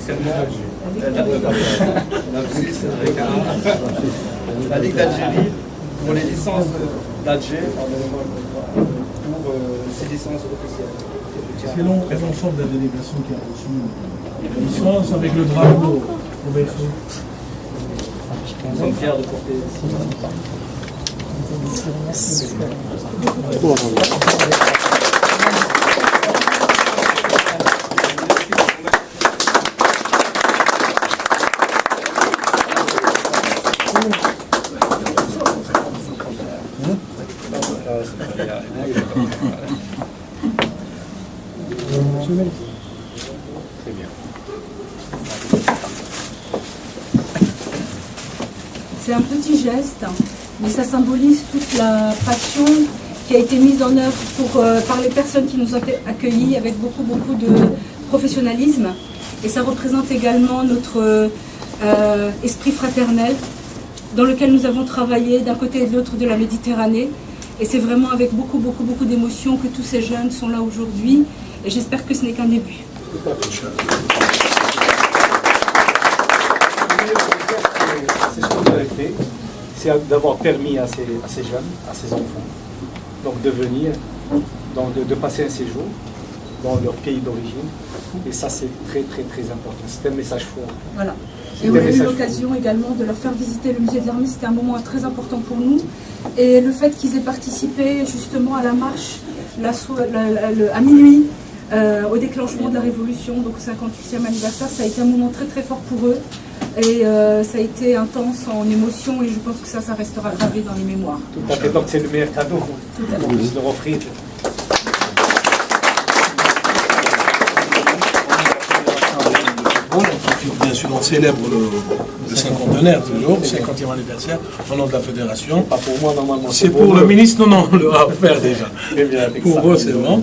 officiellement la Ligue d'Algérie pour les licences d'Alger, pour ces licences officielles. C'est l'ensemble de la délégation qui a reçu la licence avec le drapeau au berceau. Nous sommes fiers de porter ici. C'est un petit geste, mais ça symbolise toute la passion qui a été mise en œuvre par les personnes qui nous ont accueillis avec beaucoup de professionnalisme. Et ça représente également notre esprit fraternel dans lequel nous avons travaillé d'un côté et de l'autre de la Méditerranée. Et c'est vraiment avec beaucoup d'émotions que tous ces jeunes sont là aujourd'hui. Et j'espère que ce n'est qu'un début. C'est ce que vous avez fait, c'est d'avoir permis à ces jeunes, à ces enfants, donc de venir, donc de passer un séjour dans leur pays d'origine. Et ça, c'est très important. C'est un message fort. Voilà. Et on a eu l'occasion également de leur faire visiter le musée de l'Armée. C'était un moment très important pour nous. Et le fait qu'ils aient participé justement à la marche à minuit, au déclenchement de la Révolution, donc au 58e anniversaire, ça a été un moment très fort pour eux. Et ça a été intense en émotion et je pense que ça restera gravé dans les mémoires. Tout à fait, donc c'est le meilleur cadeau qu'on puisse leur offrir. Bien sûr, on célèbre le cinquantenaire toujours, le 50e anniversaire, au nom de la fédération. Pas pour moi, normalement. C'est pour le ministre, non, on l'a offert déjà. Pour eux, c'est bon.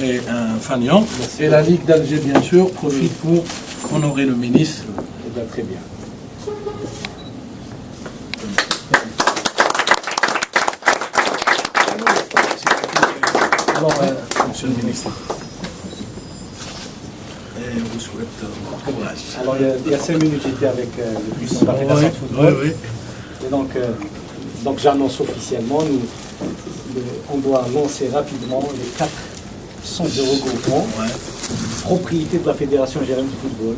Et un fanion. Et la Ligue d'Alger, bien sûr, profite pour honorer le ministre. Très bien. Alors, monsieur le ministre, et on vous souhaite bon courage. Alors, il y a 5 minutes, j'étais avec le président de la Fédération de football. Oui. Et donc j'annonce officiellement, on doit lancer rapidement les 4 centres de regroupement, propriété de la Fédération algérienne de football.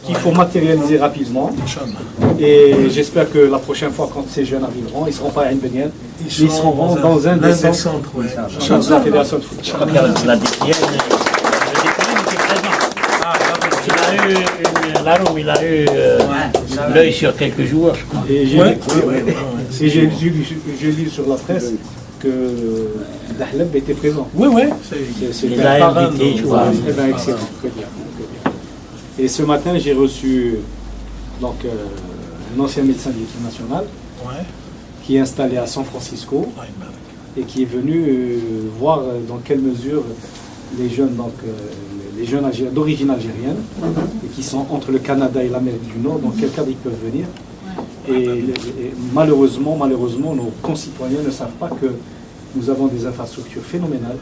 Qu'il faut matérialiser rapidement. Et j'espère que la prochaine fois, quand ces jeunes arriveront, ils ne seront pas à Ain Beniane, ils seront dans un des centres de la Fédération de football. La DTN était présent. Il a eu l'œil sur quelques joueurs, je crois. Et j'ai lu sur la presse que Dahleb était présent. Oui. Il a invité, je crois. Eh bien, excellent. Très bien. Et ce matin, j'ai reçu donc, un ancien médecin de l'équipe nationale qui est installé à San Francisco et qui est venu voir dans quelle mesure les jeunes d'origine algérienne et qui sont entre le Canada et l'Amérique du Nord, dans quel cadre ils peuvent venir. Et malheureusement, nos concitoyens ne savent pas que nous avons des infrastructures phénoménales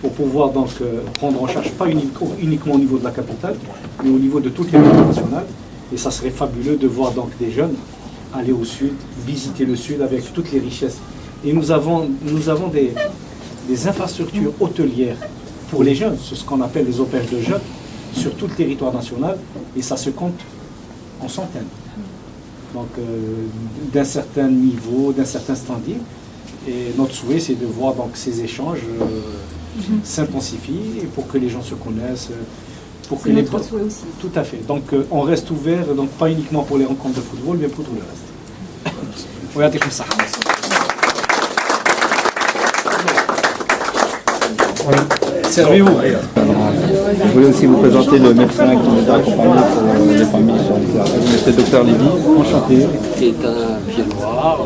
pour pouvoir donc prendre en charge, pas uniquement au niveau de la capitale, mais au niveau de toute l'économie nationale. Et ça serait fabuleux de voir donc des jeunes aller au sud, visiter le sud avec toutes les richesses. Et nous avons des infrastructures hôtelières pour les jeunes, c'est ce qu'on appelle les auberges de jeunes, sur tout le territoire national, et ça se compte en centaines. Donc d'un certain niveau, d'un certain standing. Et notre souhait, c'est de voir donc ces échanges s'intensifient pour que les gens se connaissent. C'est notre souhait aussi. Tout à fait. Donc on reste ouvert, donc pas uniquement pour les rencontres de football, mais pour tout le reste. Regardez comme ça. Servez-vous. Je voulais aussi vous présenter le médecin qui nous a accompagnés pour les familles sur les arrêts. C'est le docteur Lévy, enchanté. Qui est un pied noir,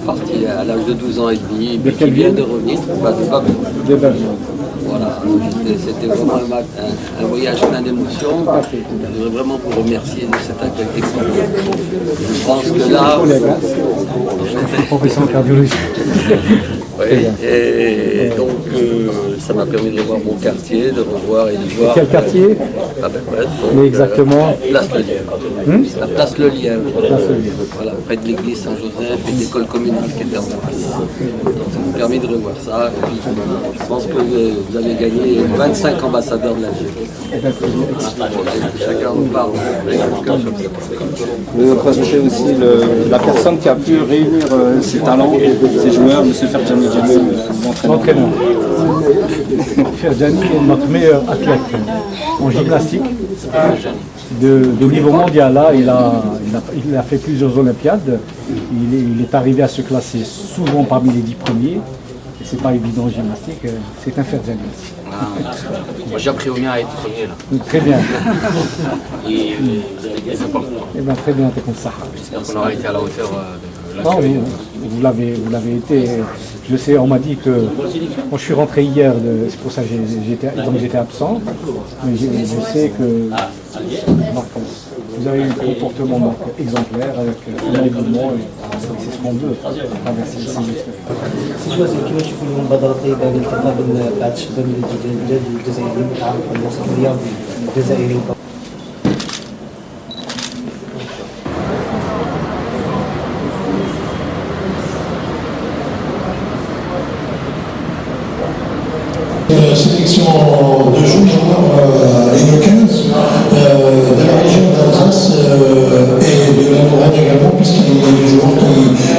parti à l'âge de 12 ans et demi, mais qui vient de revenir de Babou. Voilà, c'était vraiment un voyage plein d'émotions. Je voudrais vraiment vous remercier de cet accueil extraordinaire. Je pense que là... Professeur en cardiologie. Oui, et donc ça m'a permis de revoir mon quartier, de revoir et de voir. Quel quartier? Mais exactement. Place Le Lièvre. La place Le Lièvre. Voilà, près de l'église Saint-Joseph et de l'école communale qui était en face. Ça m'a permis de revoir ça. Et puis, je pense que vous avez gagné 25 ambassadeurs de l'Algérie. Chacun nous parle. Vous représentez aussi la personne qui a pu réunir ses talents, ses joueurs, M. Ferjani Djamil, L'entraîneur. Ferjani est notre meilleur athlète en gymnastique. De niveau mondial, là, il a fait plusieurs Olympiades. Il est arrivé à se classer souvent parmi les 10 premiers. Et c'est pas évident en gymnastique, c'est un Ferjani aussi. Moi j'ai appris au mien à être premier là. Très bien. Et vous avez gagné pas. Eh bien, très bien, t'es comme ça. J'espère qu'on aura été à la hauteur de Non, l'accueil. vous l'avez été. Je sais, on m'a dit que quand je suis rentré hier, c'est pour ça que j'étais absent. Mais je sais que donc, vous avez eu un comportement donc, exemplaire avec un événement et c'est ce qu'on veut traverser ces expériences. كيفاش تكونوا مبادرة طيبة للالتقاء بعد الشباب الجزائريين وتعرف على الوسط الرياضي الجزائري. Sélection de joueurs et de 15 de la région d'Alsace et de la Lorraine également, puisqu'il y a des joueurs qui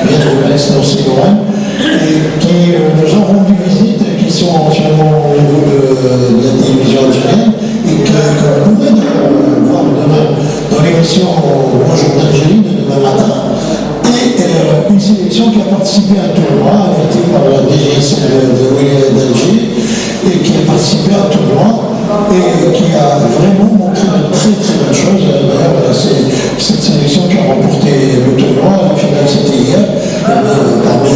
viennent de l'Est aussi Lorraine et qui nous ont rendu visite, qui sont actuellement au niveau de la division algérienne et qu'on pourrait voir demain dans l'émission Bonjour d'Algérie de demain matin. Et une sélection qui a participé à un tournoi invité par la DGS d'Alger et qui a participé à un tournoi et qui a vraiment montré de très très bonnes choses. D'ailleurs, c'est cette sélection qui a remporté le tournoi. La finale c'était hier. Parmi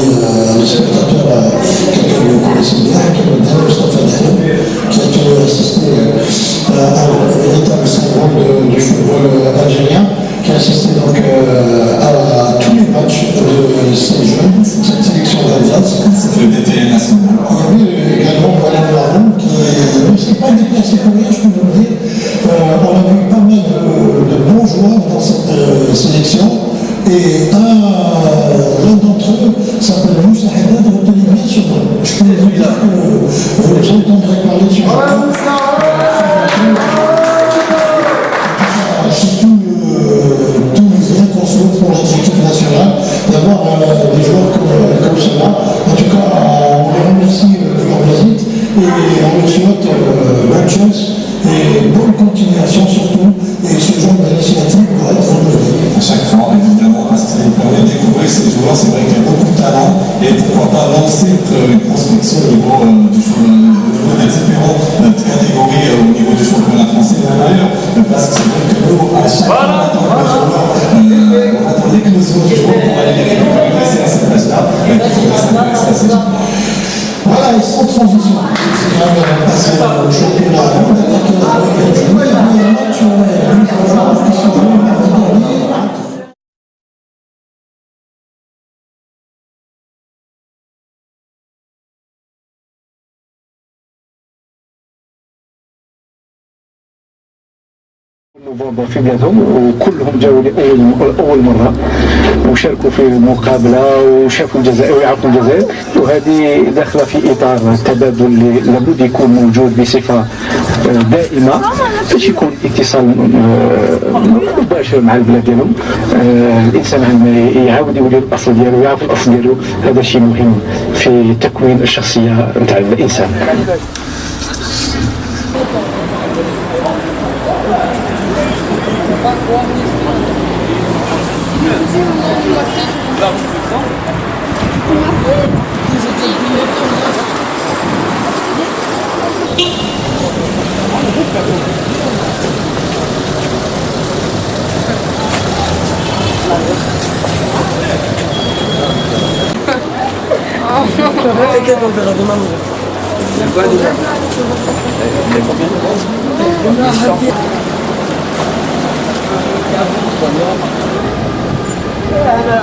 les spectateurs, quelqu'un que vous connaissez bien, qui est Mustafa Dahab, qui a toujours assisté à un véritable symbole du football algérien, qui a assisté donc à tous les matchs de ces jeunes, cette sélection d'Alsace. Il y avait également Valérie Lardon qui ne s'est pas déplacé pour rien, je peux vous le dire. On a vu pas mal de bons joueurs dans cette sélection. Et l'un d'entre eux s'appelle Moussa Haddad, retenez bien sur eux. Je peux vous dire que vous entendrez parler sur eux. C'est tout le bien qu'on souhaite pour notre équipe nationale d'avoir des joueurs comme cela. En tout cas, on les remercie de leur visite et on leur souhaite bonne chance et bonne continuation surtout. Et ce genre d'initiative doit être renouvelée. À chaque fois, évidemment, on vient découvrir ces joueurs, c'est vrai qu'il y a beaucoup de talent et pourquoi pas lancer une prospection au niveau des différentes catégories au niveau du championnat français d'ailleurs, parce que c'est vrai que nous, à chaque fois, on attendait que nos joueurs pour aller les faire progresser à cet âge-là, et qu'il faudrait s'intéresser à ces gens. Voilà, et sans transition. C'est quand même passé au championnat avant, d'ailleurs, il y a un match qui sont vraiment particuliers. موظفينهم وكلهم جاوا لأول مرة وشاركوا في المقابلة وشافوا الجزائر ويعرفوا الجزائر، وهذه داخلة في إطار التبادل اللي لابد يكون موجود بصفة دائمة باش يكون اتصال مباشر مع البلاد ديالهم. الإنسان عندما يعاود يولي الأصل ديالو ويعرف الأصل ديالو، هذا شيء مهم في تكوين الشخصية نتاع الإنسان.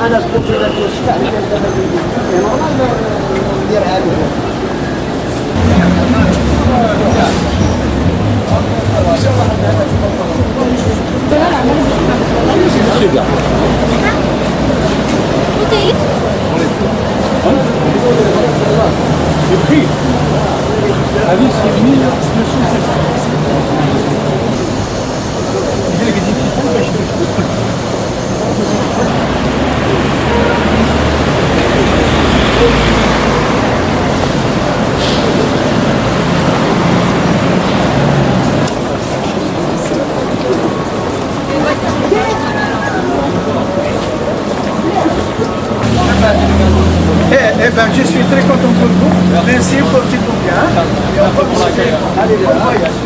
انا سبونسور هذا الشيء نورمال نديرها له. Eh ben, je suis très content pour vous. Merci pour tout le bien. Et on va vous souhaiter. Allez, bon voyage.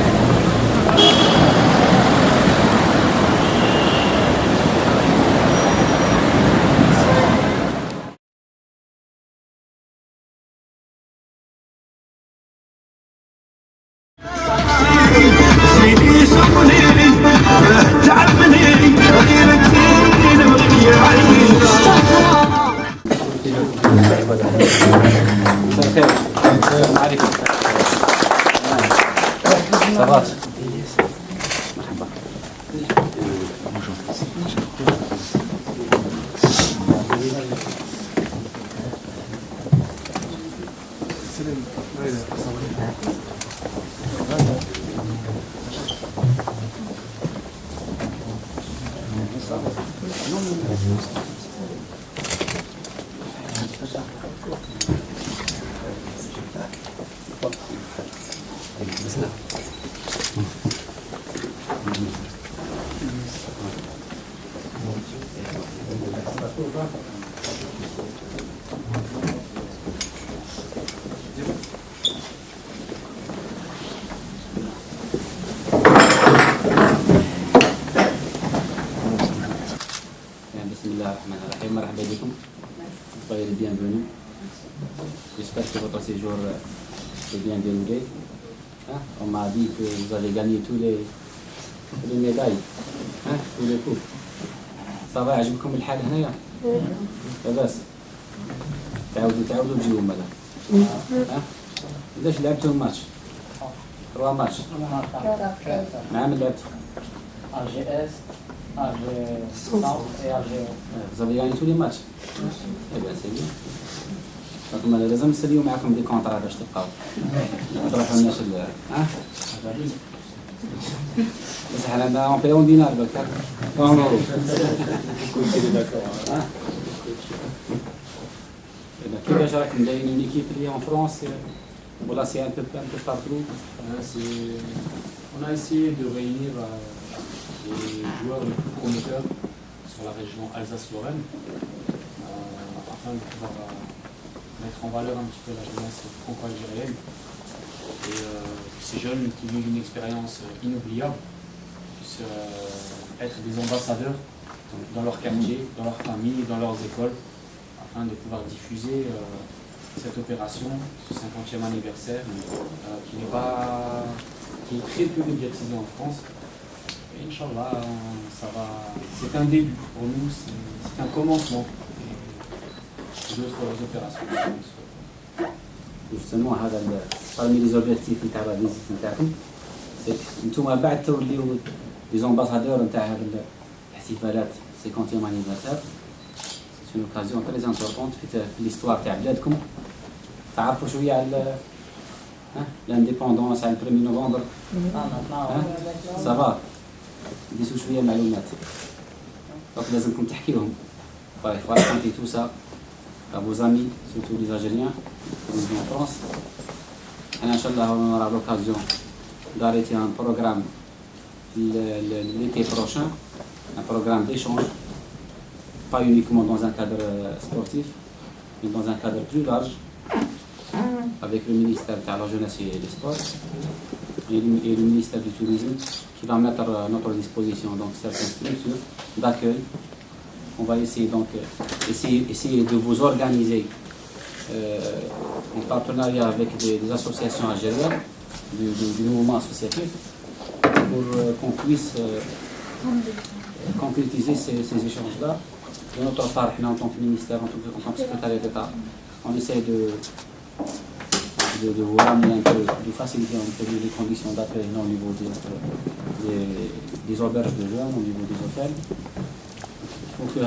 Marhaba bikoum. Soyez les bienvenus. J'espère que votre séjour est bien déroulé. Hein? On m'a dit que vous avez gagné tous les médailles, hein? Tous les coups. Ça va, عجبكم الحال هنايا؟ لاباس. تعاودوا تجيو مالا. ها؟ قداش لعبتوا ماتش؟ 3 ماتش. مع من لعبتوا؟ AGS, AG Centre et AG. Vous avez gagné tous les matchs? Eh bien, c'est bien. Donc, لازم نساليو معاكم دي كونترا باش تبقاو. تروحوا لناش ها؟ بصح حنا اون باي اون دينار برك. اون اورو. كلشي داكور. كيفاش راكم دايرين اون ايكيب اللي اون فرونس ولا سي ان بو بارتو؟ On a essayé de réunir les joueurs les plus promoteurs sur la région Alsace-Lorraine afin de pouvoir mettre en valeur un petit peu la jeunesse franco-algérienne et ces jeunes qui vivent une expérience inoubliable puissent être des ambassadeurs dans leur quartier, dans leur famille, dans leurs écoles afin de pouvoir diffuser cette opération, ce 50e anniversaire qui est très peu médiatisé en France. Et Inch'Allah, ça va. C'est un début pour nous, c'est un commencement d'autres opérations. Justement, parmi les objectifs de la visite نتاعكم c'est انتم بعد توليو des ambassadeurs نتاع الاحتفالات 50e anniversaire. C'est une occasion très importante في l'histoire تاع بلادكم. تعرفوا شويه على l'indépendance على 1er novembre. Ça va. ديسوا شويه معلومات. Donc لازمكم تحكيوهم. Bref, racontez tout ça à vos amis, surtout les Algériens qui vivent en France. Et Inch'Allah, on aura l'occasion d'arrêter un programme l'été prochain, un programme d'échange, pas uniquement dans un cadre sportif, mais dans un cadre plus large, avec le ministère de la Jeunesse et des Sports et le ministère du Tourisme, qui va mettre à notre disposition donc certaines structures d'accueil. On va essayer donc essayer de vous organiser en partenariat avec des associations algériennes, du mouvement associatif, pour qu'on puisse concrétiser ces échanges-là De notre part, en tant que ministère, en tant que secrétariat d'État, on essaie de vous ramener un peu, de faciliter un peu les conditions d'accueil au niveau des auberges de jeunes, au niveau des hôtels. Pour que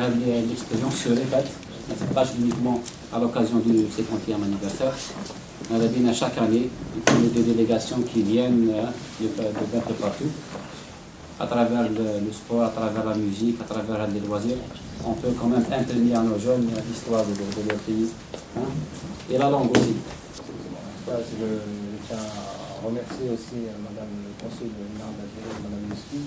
l'expérience se répète, ce n'est pas uniquement à l'occasion du 50e anniversaire. On a bien chaque année des délégations qui viennent de un peu partout, à travers le sport, à travers la musique, à travers les loisirs. On peut quand même imprégner à nos jeunes l'histoire de leur pays, hein, et la langue aussi. Je tiens à remercier aussi Madame le Conseil de l'État d'Algérie, Madame Moussi,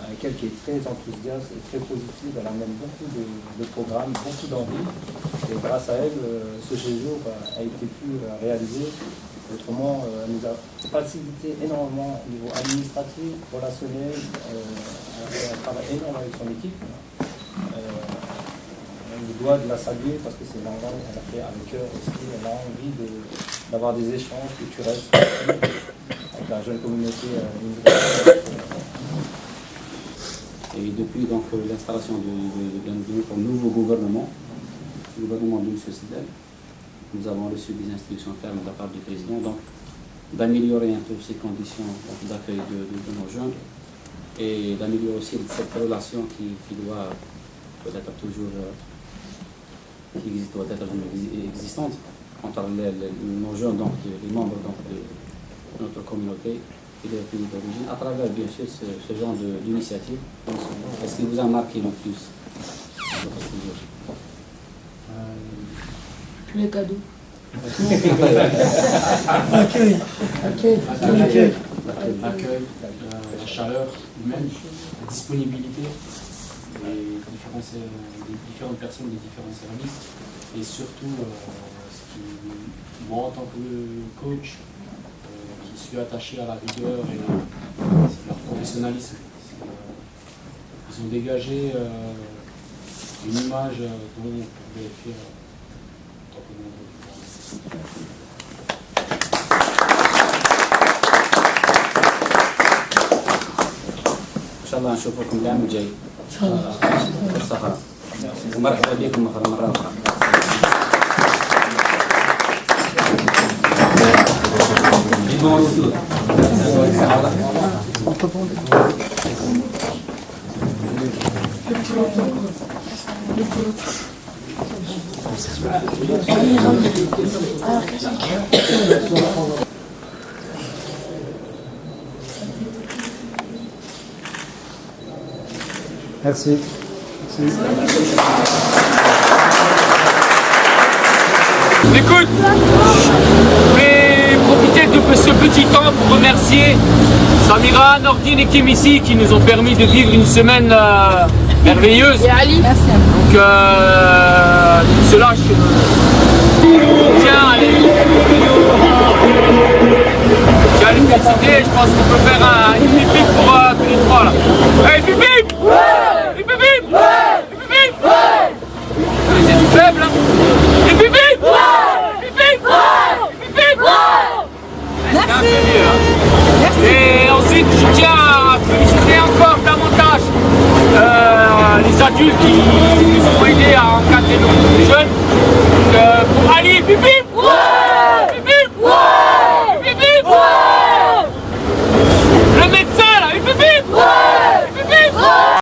avec elle qui est très enthousiaste et très positive. Elle amène beaucoup de programmes, beaucoup d'envie. Et grâce à elle, ce séjour a été pu réaliser. Autrement, elle nous a facilité énormément au niveau administratif, relationnel. Elle travaille énormément avec son équipe. On doit de la saluer parce que c'est l'endroit qu'elle a fait avec cœur aussi. Elle a envie d'avoir des échanges culturels avec la jeune communauté. Et depuis donc l'installation de nouveau gouvernement, le gouvernement de M. Sidel, nous avons reçu des instructions fermes de la part du président d'améliorer un peu ces conditions d'accueil de nos jeunes et d'améliorer aussi cette relation qui doit peut-être toujours doit être existante entre nos jeunes, donc les membres donc, de notre communauté et des pays d'origine, à travers bien sûr ce genre d'initiative. Est-ce qu'il vous a marqué le plus? Les cadeaux. Accueil. L'accueil, la chaleur humaine, la disponibilité des différentes personnes, des différents services, et surtout, moi en tant que coach, qui suis attaché à la rigueur et leur professionnalisme, ils ont dégagé une image dont on pouvait être fier en tant que membre. إن شاء الله نشوفكم العام الجاي في الصحراء ومرحبا بكم مرة أخرى. Merci. Écoute, je vais profiter de ce petit temps pour remercier Samira, Nordine et Kim ici qui nous ont permis de vivre une semaine merveilleuse. Et Ali. Donc cela, je tiens à les féliciter. Je pense qu'on peut faire un pipi pour tous les trois là. Hey, pipi! Ouais! Pipi! Ouais! Pipi! Ouais! C'est du faible, hein? Et pipi! Ouais! Pipi! Ouais! Pipi! Ouais! Merci! Et ensuite, je tiens à féliciter encore davantage les adultes qui nous ont aidés à encadrer nos jeunes. Donc, pour Ali, pipi!